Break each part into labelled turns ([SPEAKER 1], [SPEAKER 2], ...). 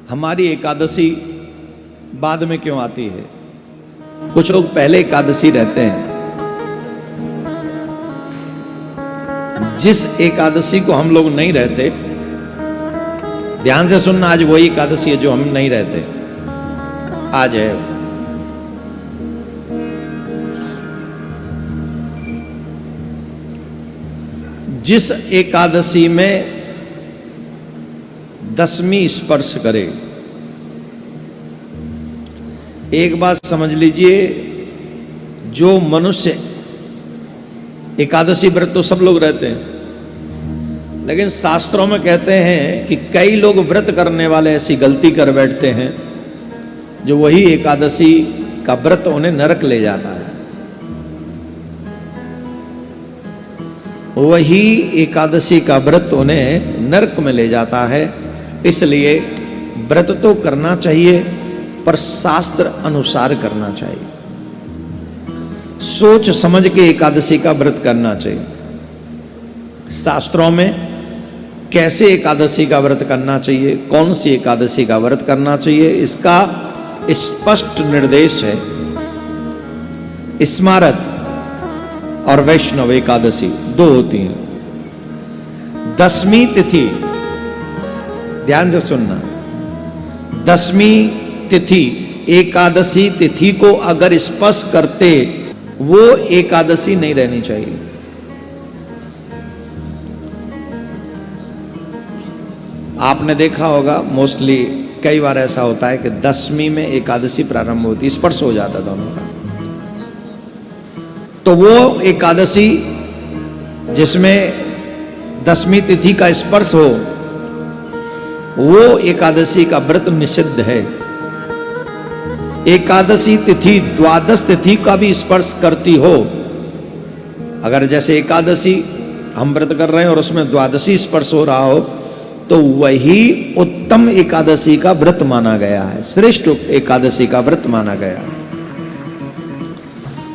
[SPEAKER 1] हमारी एकादशी बाद में क्यों आती है? कुछ लोग पहले एकादशी रहते हैं। जिस एकादशी को हम लोग नहीं रहते, ध्यान से सुनना, आज वही एकादशी है जो हम नहीं रहते। आज है जिस एकादशी में दसवीं स्पर्श करे। एक बात समझ लीजिए, जो मनुष्य एकादशी व्रत तो सब लोग रहते हैं, लेकिन शास्त्रों में कहते हैं कि कई लोग व्रत करने वाले ऐसी गलती कर बैठते हैं जो वही एकादशी का व्रत उन्हें नरक ले जाता है। वही एकादशी का व्रत उन्हें नरक में ले जाता है। इसलिए व्रत तो करना चाहिए, पर शास्त्र अनुसार करना चाहिए। सोच समझ के एकादशी का व्रत करना चाहिए। शास्त्रों में कैसे एकादशी का व्रत करना चाहिए, कौन सी एकादशी का व्रत करना चाहिए, इसका स्पष्ट निर्देश है। स्मारत और वैष्णव एकादशी दो होती हैं। दसवीं तिथि, ध्यान से सुनना, दसवीं तिथि एकादशी तिथि को अगर स्पर्श करते, वो एकादशी नहीं रहनी चाहिए। आपने देखा होगा, मोस्टली कई बार ऐसा होता है कि दसवीं में एकादशी प्रारंभ होती, स्पर्श हो जाता दोनों का। तो वो एकादशी जिसमें दसवीं तिथि का स्पर्श हो, वो एकादशी का व्रत निषिद्ध है। एकादशी तिथि द्वादश तिथि का भी स्पर्श करती हो, अगर जैसे एकादशी हम व्रत कर रहे हैं और उसमें द्वादशी स्पर्श हो रहा हो, तो वही उत्तम एकादशी का व्रत माना गया है, श्रेष्ठ एकादशी का व्रत माना गया है।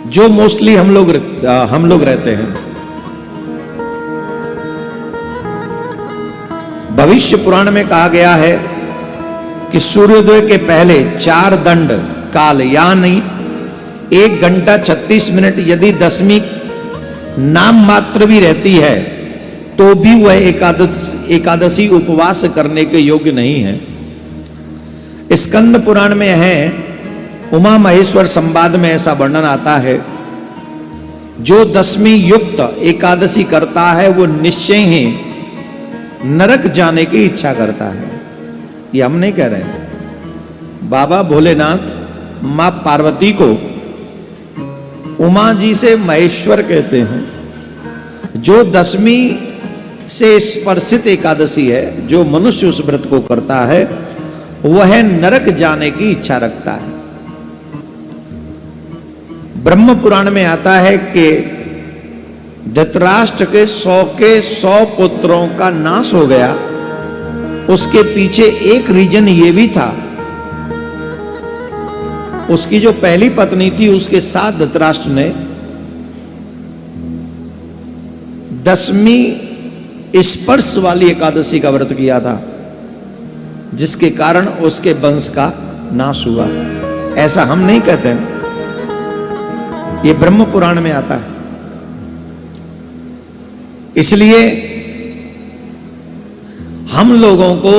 [SPEAKER 1] जो मोस्टली हम लोग रहते हैं। भविष्य पुराण में कहा गया है कि सूर्योदय के पहले 4 दंड काल यानी 1 घंटा 36 मिनट यदि दसवीं नाम मात्र भी रहती है, तो भी वह एकादशी उपवास करने के योग्य नहीं है। स्कंद पुराण में है, उमा महेश्वर संवाद में ऐसा वर्णन आता है, जो दसवीं युक्त एकादशी करता है वो निश्चय ही नरक जाने की इच्छा करता है। ये हम नहीं कह रहे हैं। बाबा भोलेनाथ मां पार्वती को उमा जी से महेश्वर कहते हैं। जो दसवीं से स्पर्शित एकादशी है, जो मनुष्य उस व्रत को करता है, वह नरक जाने की इच्छा रखता है। ब्रह्म पुराण में आता है कि धृतराष्ट्र के 100 पुत्रों का नाश हो गया। उसके पीछे एक रीजन ये भी था, उसकी जो पहली पत्नी थी उसके साथ धृतराष्ट्र ने दसवीं स्पर्श वाली एकादशी का व्रत किया था, जिसके कारण उसके वंश का नाश हुआ। ऐसा हम नहीं कहते हैं, ये ब्रह्म पुराण में आता है। इसलिए हम लोगों को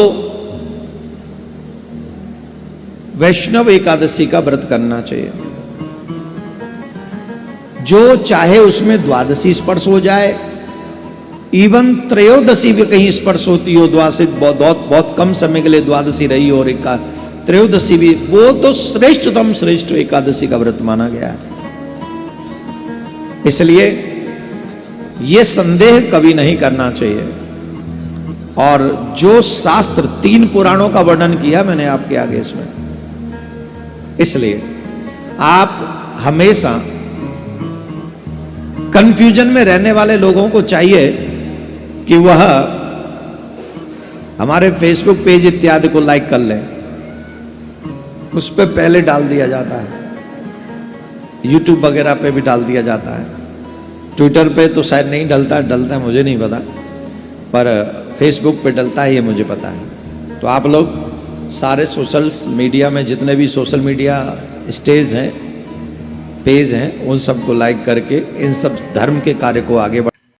[SPEAKER 1] वैष्णव एकादशी का व्रत करना चाहिए। जो चाहे उसमें द्वादशी स्पर्श हो जाए, इवन त्रयोदशी भी कहीं स्पर्श होती हो, द्वादशी बहुत कम समय के लिए द्वादशी रही हो, और त्रयोदशी भी, वो तो श्रेष्ठतम श्रेष्ठ एकादशी का व्रत माना गया है। इसलिए ये संदेह कभी नहीं करना चाहिए। और जो शास्त्र 3 पुराणों का वर्णन किया मैंने आपके आगे इसमें, इसलिए आप हमेशा कंफ्यूजन में रहने वाले लोगों को चाहिए कि वह हमारे फेसबुक पेज इत्यादि को लाइक कर लें। उस पर पहले डाल दिया जाता है, यूट्यूब वगैरह पे भी डाल दिया जाता है। ट्विटर पे तो शायद नहीं डलता है मुझे नहीं पता, पर फेसबुक पे डलता है, ये मुझे पता है। तो आप लोग सारे सोशल मीडिया में जितने भी सोशल मीडिया स्टेज हैं, पेज हैं, उन सबको लाइक करके इन सब धर्म के कार्य को आगे बढ़ाएं।